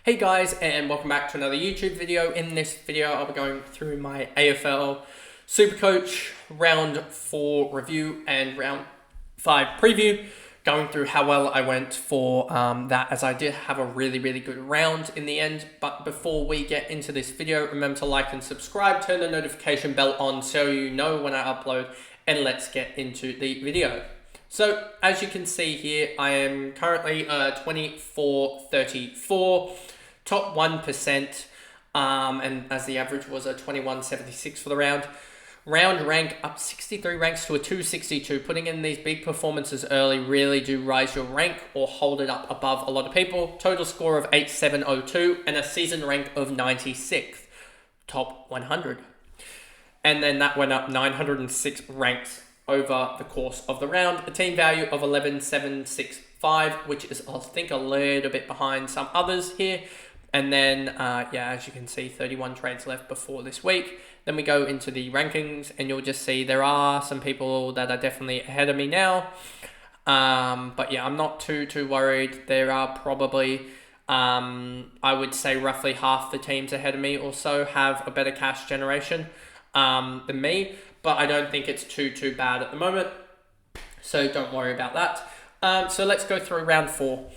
Hey guys, and welcome back to another YouTube video. In this video, I'll be going through my AFL SuperCoach round 4 review and round 5 preview, going through how well I went for that, as I did have a really good round in the end. But before we get into this video, remember to like and subscribe, turn the notification bell on so you know when I upload, and let's get into the video. So, as you can see here, I am currently 24.34, top 1%, and as the average was a 21.76 for the round. Round rank up 63 ranks to a 262. Putting in these big performances early really do rise your rank or hold it up above a lot of people. Total score of 8702 and a season rank of 96th, top 100. And then that went up 906 ranks over the course of the round. A team value of 11,765, which is, I think, a little bit behind some others here. And then, as you can see, 31 trades left before this week. Then we go into the rankings, and you'll just see there are some people that are definitely ahead of me now. But yeah, I'm not too worried. There are probably, I would say, roughly half the teams ahead of me also have a better cash generation than me. But I don't think it's too bad at the moment, so don't worry about that. So let's go through round 4.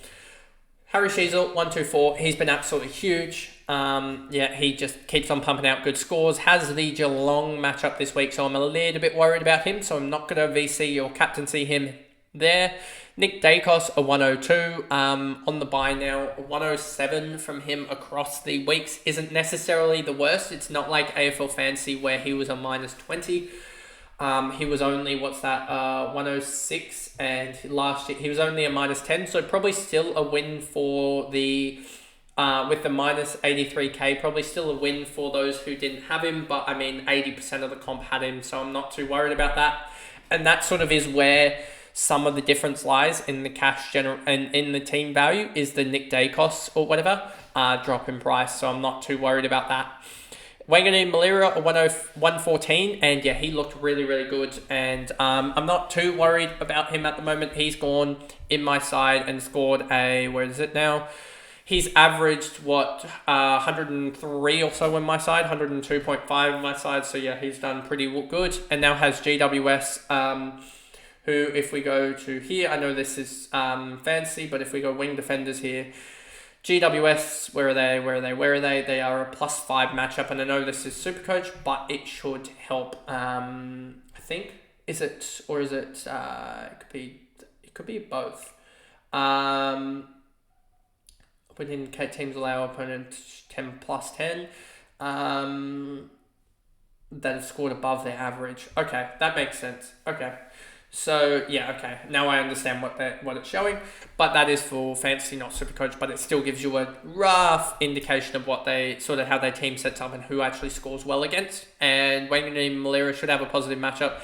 Harry Sheezel, 124. He's been absolutely huge. He just keeps on pumping out good scores. Has the Geelong matchup this week, so I'm a little bit worried about him. So I'm not going to VC or captaincy him there. Nick Dacos, a 102. On the bye now, a 107 from him across the weeks isn't necessarily the worst. It's not like AFL Fantasy where he was a -20. He was only, 106, and last year he was only a -10, so probably still a win for the, with the -83k, probably still a win for those who didn't have him, but I mean 80% of the comp had him, so I'm not too worried about that. And that sort of is where some of the difference lies in the cash and in the team value, is the Nick Dacos or whatever drop in price, so I'm not too worried about that. Wanganeen Malira, a 114, and yeah, he looked really good, and I'm not too worried about him at the moment. He's gone in my side and scored a, where is it now? He's averaged, 103 or so in my side, 102.5 in my side, so yeah, he's done pretty good, and now has GWS, who, if we go to here, I know this is fancy, but if we go wing defenders here, GWS, where are they? They are a +5 matchup, and I know this is SuperCoach, but it should help. I think, is it, or is it? It could be both. Within teams allow opponents 10+10. That have scored above their average. Okay, that makes sense. Okay. So yeah, okay. Now I understand what it's showing, but that is for fantasy, not SuperCoach. But it still gives you a rough indication of what they sort of how their team sets up and who actually scores well against. And Wanganeen Malira should have a positive matchup.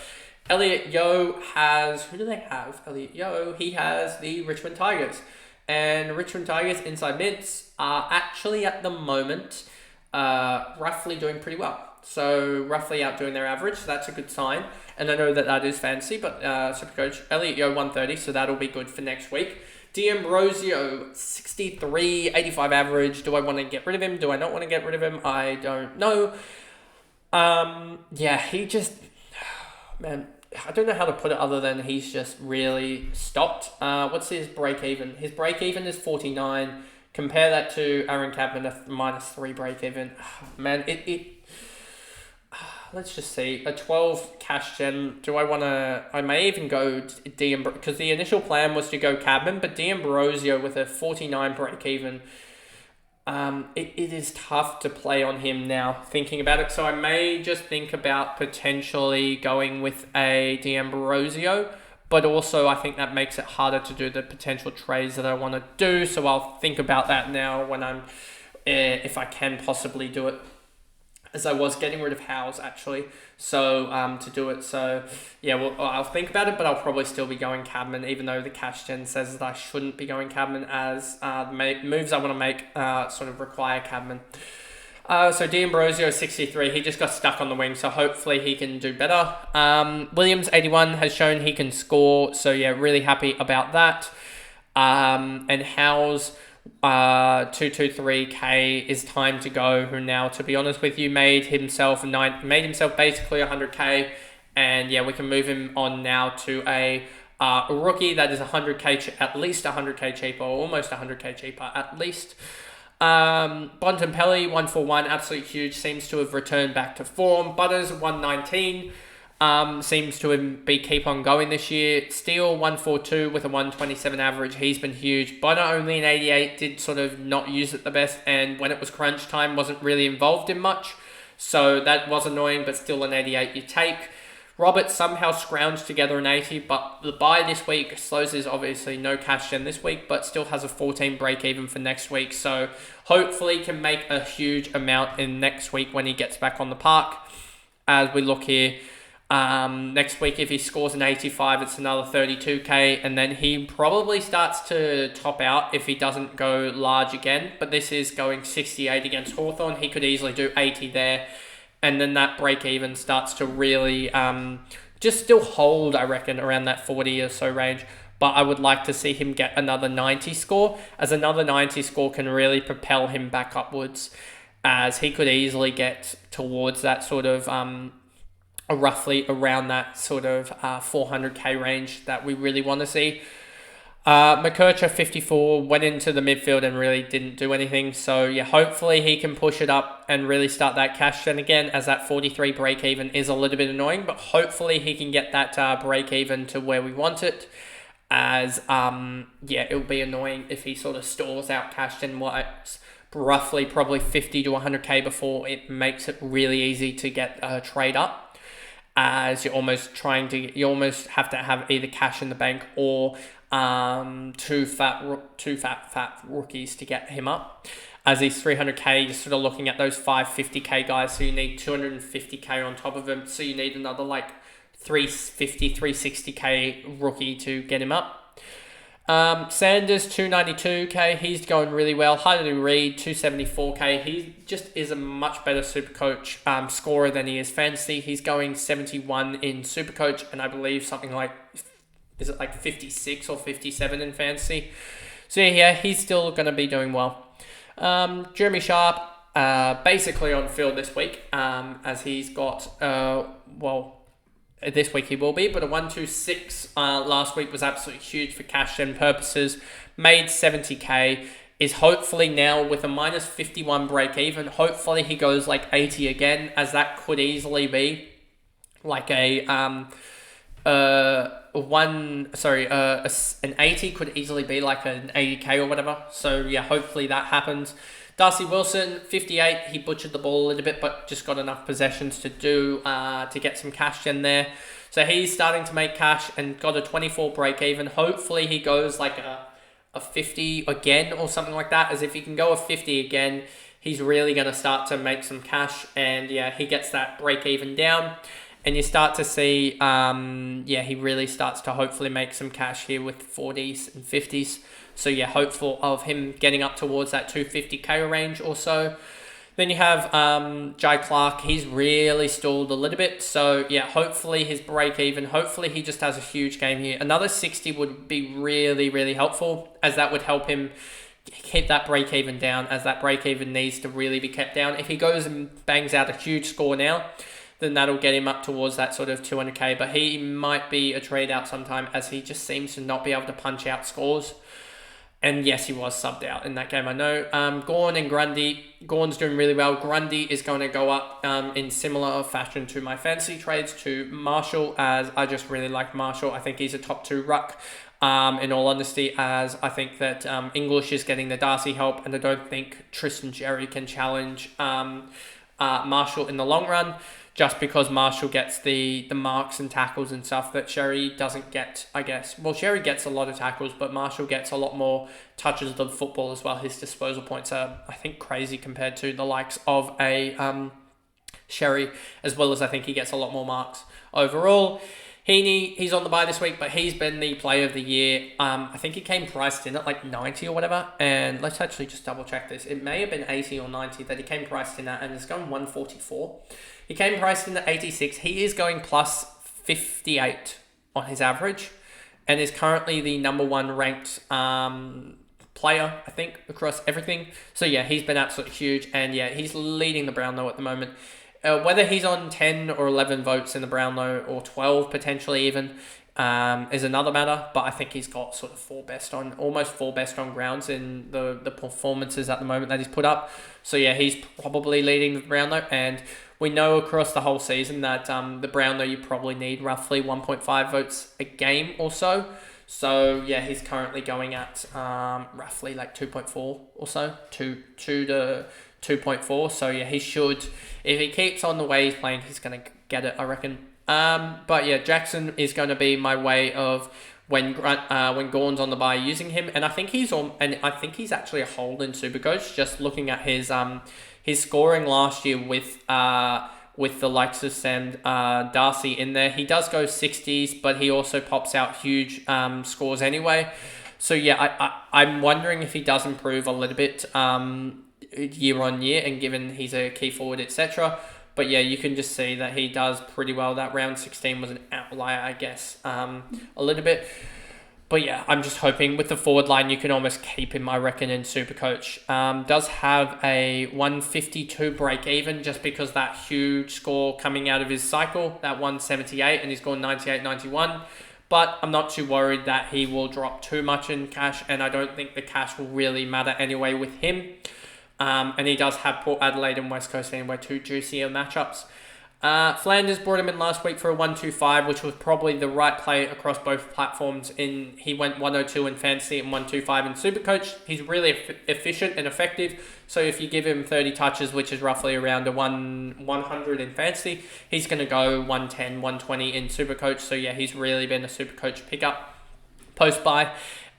Elliot Yeo has, who do they have? Elliot Yeo, he has the Richmond Tigers, and Richmond Tigers inside mids are actually at the moment roughly doing pretty well. So roughly outdoing their average, so that's a good sign. And I know that is fancy, but SuperCoach, Elliot Yeo 130, so that'll be good for next week. D'Ambrosio, 63, 85 average. Do I want to get rid of him? Do I not want to get rid of him? I don't know. He just, man, I don't know how to put it other than he's just really stopped. What's his break even? His break even is 49. Compare that to Aaron Cadman, a -3 break even. Man, let's just see. A 12 cash gen. Do I want to... I may even go D'Ambrosio, because the initial plan was to go Cadman, but D'Ambrosio with a 49 break even. It is tough to play on him now, thinking about it. So I may just think about potentially going with a D'Ambrosio, but also I think that makes it harder to do the potential trades that I want to do. So I'll think about that now when I'm... if I can possibly do it, as I was getting rid of Howes, actually, so to do it. So yeah, well, I'll think about it, but I'll probably still be going Cadman, even though the cash gen says that I shouldn't be going Cadman, as the moves I want to make sort of require Cadman. So D'Ambrosio 63, he just got stuck on the wing, so hopefully he can do better. Williams 81 has shown he can score, so yeah, really happy about that. And Howes 223k is time to go. Who now, to be honest with you, made himself basically 100k, and yeah, we can move him on now to a rookie that is 100k, at least 100k cheaper, or almost 100k cheaper at least. Bontempelli 141, absolutely huge, seems to have returned back to form. Butters 119. Seems to be keep on going this year. Steele 142 with a 127 average. He's been huge. Bonner only an 88, did sort of not use it the best, and when it was crunch time, wasn't really involved in much. So that was annoying, but still an 88 you take. Roberts somehow scrounged together an 80, but the bye this week slows is obviously no cash gen this week, but still has a 14 break even for next week. So hopefully can make a huge amount in next week when he gets back on the park. As we look here, next week, if he scores an 85, it's another 32k, and then he probably starts to top out if he doesn't go large again. But this is going 68 against Hawthorn. He could easily do 80 there, and then that break even starts to really just still hold, I reckon, around that 40 or so range. But I would like to see him get another 90 score, as another 90 score can really propel him back upwards, as he could easily get towards that sort of roughly around that sort of 400k range that we really want to see. McKercher 54 went into the midfield and really didn't do anything. So yeah, hopefully he can push it up and really start that cash gen again, as that 43 break even is a little bit annoying, but hopefully he can get that break even to where we want it. As it'll be annoying if he sort of stalls out cash gen wise, roughly probably 50 to 100k before it makes it really easy to get a trade up. As you almost have to have either cash in the bank or two fat rookies to get him up. As he's 300k, you're sort of looking at those 550k guys, so you need 250k on top of him, so you need another like 360k rookie to get him up. Sanders 292k, he's going really well. Hardy Reid 274k, he just is a much better SuperCoach scorer than he is fantasy. He's going 71 in SuperCoach, and I believe something like, is it like 56 or 57 in fantasy? So yeah, he's still going to be doing well. Jeremy Sharp basically on field this week, as he's got this week he will be, but a 126 last week was absolutely huge for cash gen purposes. Made 70k, is hopefully now with a minus 51 break even. Hopefully he goes like 80 again, as that could easily be like an 80 could easily be like an 80k or whatever. So yeah, hopefully that happens. Darcy Wilson, 58, he butchered the ball a little bit, but just got enough possessions to get some cash in there. So he's starting to make cash and got a 24 break even. Hopefully he goes like a 50 again or something like that, as if he can go a 50 again, he's really going to start to make some cash, and yeah, he gets that break even down. And you start to see, he really starts to hopefully make some cash here with 40s and 50s. So yeah, hopeful of him getting up towards that 250k range or so. Then you have Jai Clark. He's really stalled a little bit. So yeah, hopefully his break even. Hopefully he just has a huge game here. Another 60 would be really, really helpful, as that would help him keep that break even down, as that break even needs to really be kept down. If he goes and bangs out a huge score now, then that'll get him up towards that sort of 200k. But he might be a trade out sometime, as he just seems to not be able to punch out scores. And yes, he was subbed out in that game, I know. Gawn and Grundy. Gawn's doing really well. Grundy is going to go up in similar fashion to my fantasy trades to Marshall, as I just really like Marshall. I think he's a top 2 ruck, in all honesty, as I think that English is getting the Darcy help, and I don't think Tristan Xerri can challenge Marshall in the long run, just because Marshall gets the marks and tackles and stuff that Xerri doesn't get, I guess. Well, Xerri gets a lot of tackles, but Marshall gets a lot more touches of the football as well. His disposal points are, I think, crazy compared to the likes of a Xerri, as well as I think he gets a lot more marks. Overall, he's on the bye this week, but he's been the player of the year. I think he came priced in at like 90 or whatever, and let's actually just double check this. It may have been 80 or 90 that he came priced in at, and it's going 144. He came priced in at 86. He is going plus 58 on his average, and is currently the number 1 ranked player, I think, across everything. So yeah, he's been absolutely huge, and yeah, he's leading the Brownlow at the moment. Whether he's on 10 or 11 votes in the Brownlow, or 12 potentially even, is another matter. But I think he's got sort of almost four best on grounds in the performances at the moment that he's put up. So yeah, he's probably leading the Brownlow, and we know across the whole season that the Brownlow, you probably need roughly 1.5 votes a game or so. So yeah, he's currently going at roughly like 2.4 or so, 2 to 2.4. So yeah, he should, if he keeps on the way he's playing, he's going to get it, I reckon. But yeah, Jackson is going to be my way of when Gawn's on the bye, using him, and I think he's actually a hold in SuperCoach. Just looking at his scoring last year with the likes of Sam Darcy in there, he does go 60s, but he also pops out huge scores anyway. So yeah, I'm wondering if he does improve a little bit year on year, and given he's a key forward, etc. But yeah, you can just see that he does pretty well. That round 16 was an outlier, I guess, a little bit. But yeah, I'm just hoping with the forward line, you can almost keep him, I reckon, in SuperCoach. Does have a 152 break even, just because that huge score coming out of his cycle, that 178, and he's gone 98-91. But I'm not too worried that he will drop too much in cash, and I don't think the cash will really matter anyway with him. And he does have Port Adelaide and West Coast anyway, two juicier matchups. Flanders brought him in last week for a 125, which was probably the right play across both platforms. He went 102 in fantasy and 125 in SuperCoach. He's really efficient and effective. So if you give him 30 touches, which is roughly around a 100 in fantasy, he's going to go 110, 120 in SuperCoach. So yeah, he's really been a SuperCoach pickup post-buy,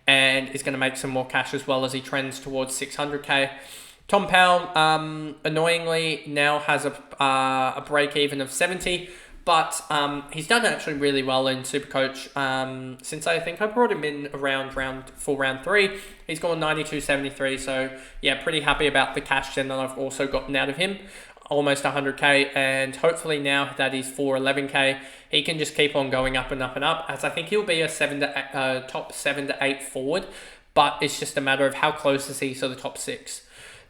and is going to make some more cash as well as he trends towards 600k. Tom Powell, annoyingly, now has a break-even of 70, but he's done actually really well in SuperCoach since I think I brought him in around round 3. He's gone 92.73, so yeah, pretty happy about the cash then that I've also gotten out of him. Almost 100k, and hopefully now that he's 411k, he can just keep on going up and up and up, as I think he'll be a top 7 to 8 forward, but it's just a matter of how close is he to the top 6.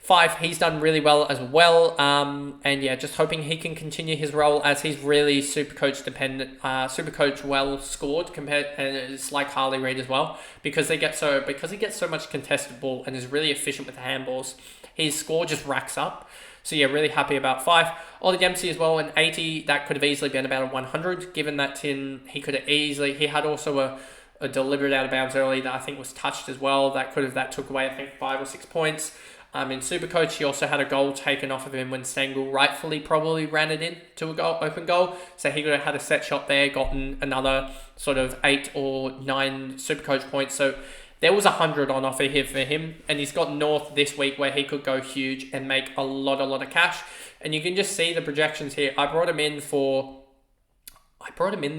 5, he's done really well as well, and yeah, just hoping he can continue his role, as he's really SuperCoach dependent, SuperCoach well scored compared, and it's like Harley Reid as well, because he gets so much contested ball and is really efficient with the handballs, his score just racks up. So yeah, really happy about 5. Ollie Dempsey as well, an 80, that could have easily been about a 100, given that he had also a deliberate out of bounds early that I think was touched as well, that took away I think 5 or 6 points. In SuperCoach, he also had a goal taken off of him when Stengel rightfully probably ran it in to open goal. So he could have had a set shot there, gotten another sort of 8 or 9 SuperCoach points. So there was 100 on offer here for him. And he's got North this week where he could go huge and make a lot of cash. And you can just see the projections here. I brought him in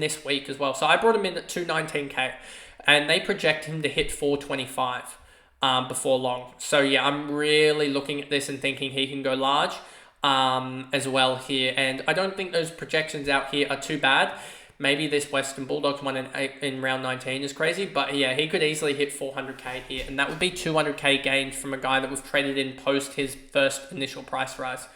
this week as well. So I brought him in at 219k. And they project him to hit 425. Before long. So yeah, I'm really looking at this and thinking he can go large as well here. And I don't think those projections out here are too bad. Maybe this Western Bulldogs one in round 19 is crazy, but yeah, he could easily hit 400k here, and that would be 200k gained from a guy that was traded in post his first initial price rise.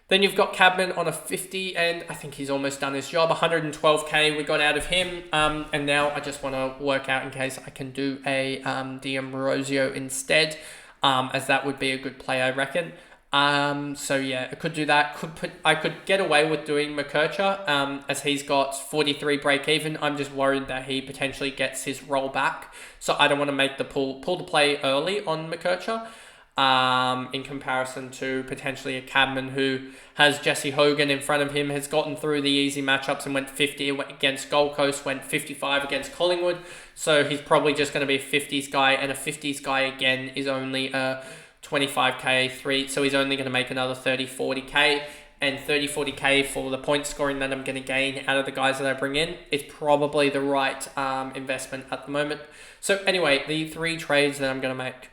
Then you've got Cabman on a 50, and I think he's almost done his job. 112k we got out of him, and now I just want to work out in case I can do a D'Ambrosio instead, as that would be a good play, I reckon. So yeah, I could do that. I could get away with doing McKercher, as he's got 43 break even. I'm just worried that he potentially gets his roll back, so I don't want to make the pull the play early on McKercher. In comparison to potentially a Cabman who has Jesse Hogan in front of him, has gotten through the easy matchups and went 50 against Gold Coast, went 55 against Collingwood, so he's probably just going to be a 50s guy, and a 50s guy again is only a 25k, so he's only going to make another 30-40k, and 30-40k for the point scoring that I'm going to gain out of the guys that I bring in is probably the right investment at the moment. So anyway, the 3 trades that I'm going to make.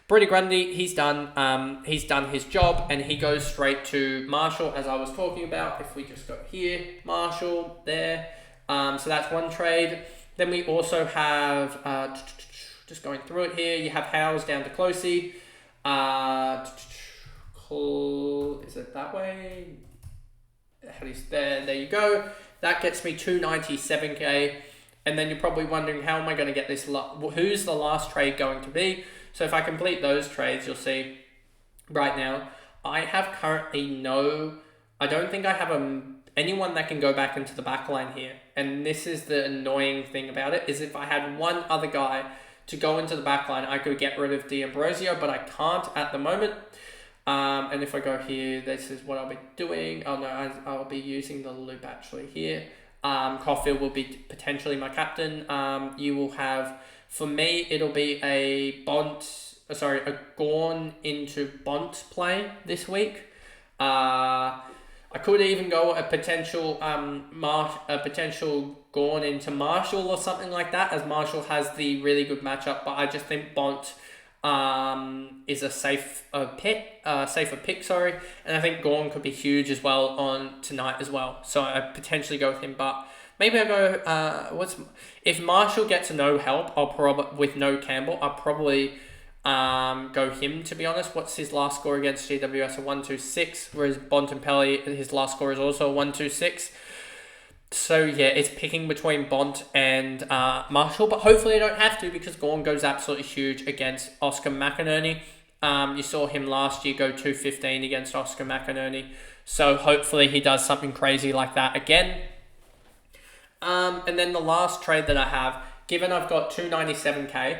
Brody Grundy, he's done his job, and he goes straight to Marshall, as I was talking about. If we just go here, Marshall there. So that's one trade. Then we also have just going through it here. You have Howes down to Closey. Is it that way? There you go. That gets me 297k. And then you're probably wondering, how am I going to get this? Who's the last trade going to be? So if I complete those trades, you'll see right now, I have currently I don't think I have anyone that can go back into the back line here. And this is the annoying thing about it, is if I had one other guy to go into the back line, I could get rid of D'Ambrosio, but I can't at the moment. And if I go here, this is what I'll be doing. Oh no, I'll be using the loop actually here. Caulfield will be potentially my captain. You will have, for me, it'll be a Gawn into Bont play this week. I could even go a potential Gawn into Marshall or something like that, as Marshall has the really good matchup, but I just think Bont is a safer pick, and I think Gawn could be huge as well on tonight as well. So I potentially go with him, but maybe I go. If Marshall gets no help, with no Campbell, I'll probably go him, to be honest. What's his last score against GWS? A 126, whereas Bontempelli, his last score is also a 126. So yeah, it's picking between Bont and Marshall, but hopefully I don't have to, because Gawn goes absolutely huge against Oscar McInerney. You saw him last year go 215 against Oscar McInerney, so hopefully he does something crazy like that again. And then the last trade that I have, given I've got 297k,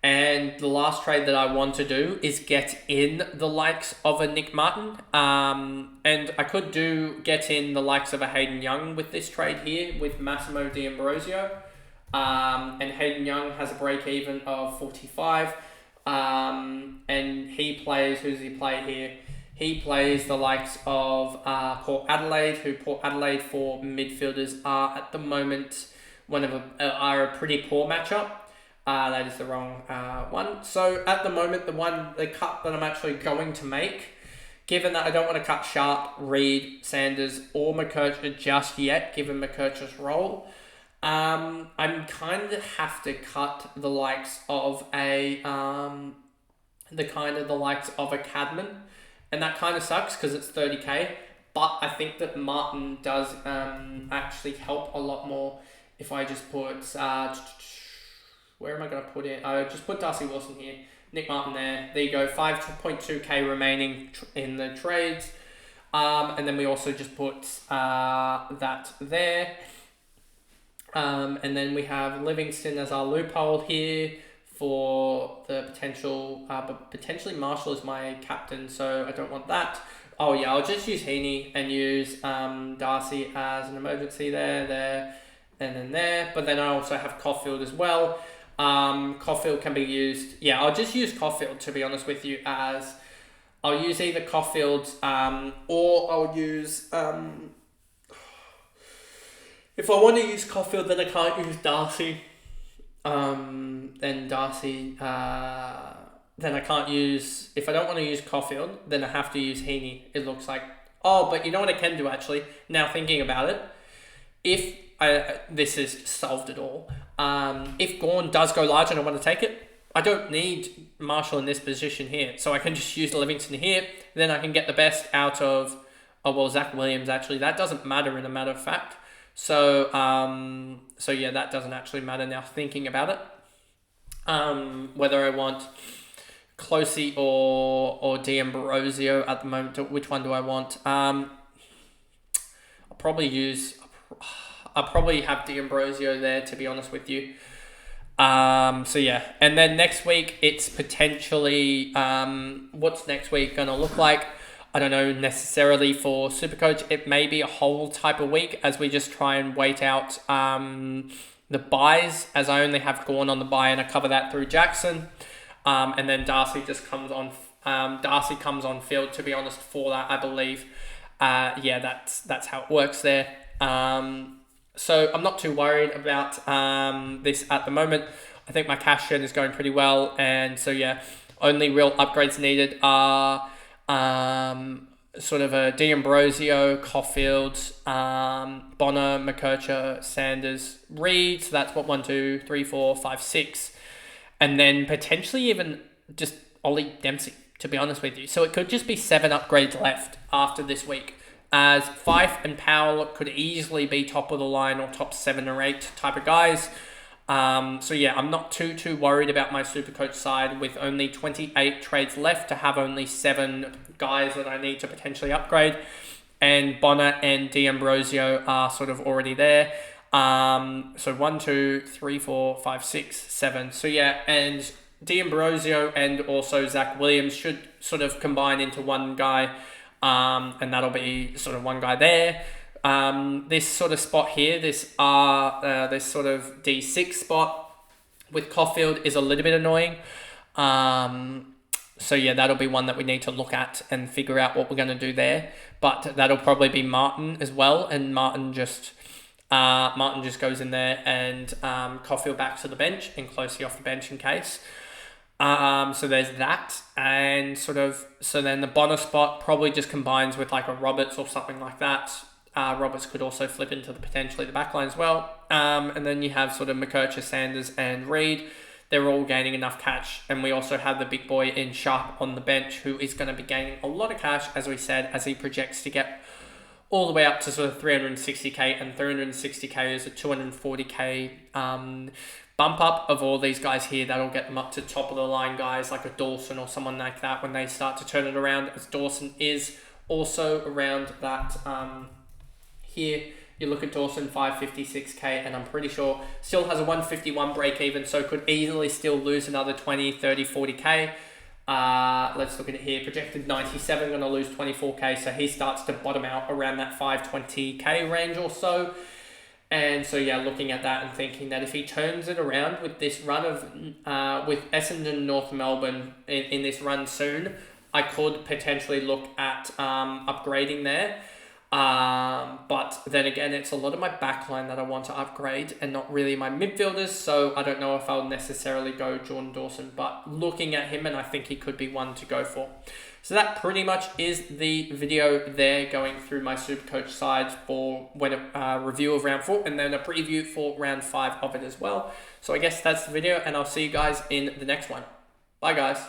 and the last trade that I want to do is get in the likes of a Nick Martin. And I could get in the likes of a Hayden Young with this trade here with Massimo D'Ambrosio. And Hayden Young has a break even of 45. And he plays, who does he play here? He plays the likes of Port Adelaide, who Port Adelaide for midfielders are at the moment are a pretty poor matchup. That is the wrong one. So at the moment, the cut that I'm actually going to make, given that I don't want to cut Sharp, Reed, Sanders, or McKercher just yet, given McKercher's role, I'm kind of have to cut the likes of a Cadman, and that kind of sucks because it's 30k. But I think that Martin does actually help a lot more if I just put where am I going to put it? I just put Darcy Wilson here. Nick Martin there. There you go. 5.2k remaining in the trades. And then we also just put that there. And then we have Livingston as our loophole here for the potential. But potentially Marshall is my captain, so I don't want that. Oh yeah, I'll just use Heaney and use Darcy as an emergency there, and then there. But then I also have Caulfield as well. Caulfield can be used. Yeah, I'll just use Caulfield, to be honest with you, as I'll use either Caulfield or I'll use if I want to use Caulfield, then I can't use Darcy. Then I can't use, if I don't want to use Caulfield, then I have to use Heaney, it looks like. Oh, but you know what I can do actually, now thinking about it, this is solved it all. If Gawn does go large and I want to take it, I don't need Marshall in this position here. So I can just use Livingston here. Then I can get the best out of, Zach Williams actually. That doesn't matter in a matter of fact. So yeah, that doesn't actually matter now thinking about it. Whether I want Closey or D'Ambrosio at the moment, which one do I want? I'll probably have D'Ambrosio there, to be honest with you. So yeah, and then next week it's potentially what's next week gonna look like? I don't know necessarily for Supercoach. It may be a whole type of week as we just try and wait out the buys, as I only have Gawn on the buy and I cover that through Jackson. And then Darcy just comes on. Darcy comes on field, to be honest, for that, I believe. Yeah, that's how it works there. So I'm not too worried about this at the moment. I think my cash gen is going pretty well, and so yeah, only real upgrades needed are sort of a D'Ambrosio, Caulfield, Bonner, McKercher, Sanders, Reed. So that's what 1, 2, 3, 4, 5, 6. and then potentially even just Ollie Dempsey, to be honest with you. So it could just be 7 upgrades left after this week, as Fife and Powell could easily be top of the line or top 7 or 8 type of guys. So yeah, I'm not too worried about my Supercoach side with only 28 trades left to have only 7 guys that I need to potentially upgrade. And Bonner and D'Ambrosio are sort of already there. So 1, 2, 3, 4, 5, 6, 7. So yeah, and D'Ambrosio and also Zach Williams should sort of combine into one guy. And that'll be sort of one guy there. This sort of spot here, this sort of D6 spot with Caulfield is a little bit annoying. So yeah, that'll be one that we need to look at and figure out what we're going to do there. But that'll probably be Martin as well, and Martin just goes in there, and Caulfield back to the bench and Closey off the bench in case. So there's that, and so then the Bonner spot probably just combines with like a Roberts or something like that. Roberts could also flip into potentially the backline as well. And then you have sort of McKercher, Sanders, and Reed. They're all gaining enough cash. And we also have the big boy in Sharp on the bench, who is going to be gaining a lot of cash, as we said, as he projects to get all the way up to sort of 360k, and 360k is a 240k bump up of all these guys here. That'll get them up to top of the line guys like a Dawson or someone like that when they start to turn it around, as Dawson is also around that. Here you look at Dawson, 556k, and I'm pretty sure still has a 151 break even, so could easily still lose another 20, 30, 40k. Let's look at it here. Projected 97, going to lose 24k, so he starts to bottom out around that 520k range or so. And so yeah, looking at that and thinking that if he turns it around with this run of with Essendon, North Melbourne in this run soon, I could potentially look at upgrading there. But then again, it's a lot of my backline that I want to upgrade and not really my midfielders, so I don't know if I'll necessarily go Jordan Dawson, but looking at him, and I think he could be one to go for. So that pretty much is the video there, going through my Supercoach sides for when a review of round 4 and then a preview for round 5 of it as well. So I guess that's the video, and I'll see you guys in the next one. Bye guys.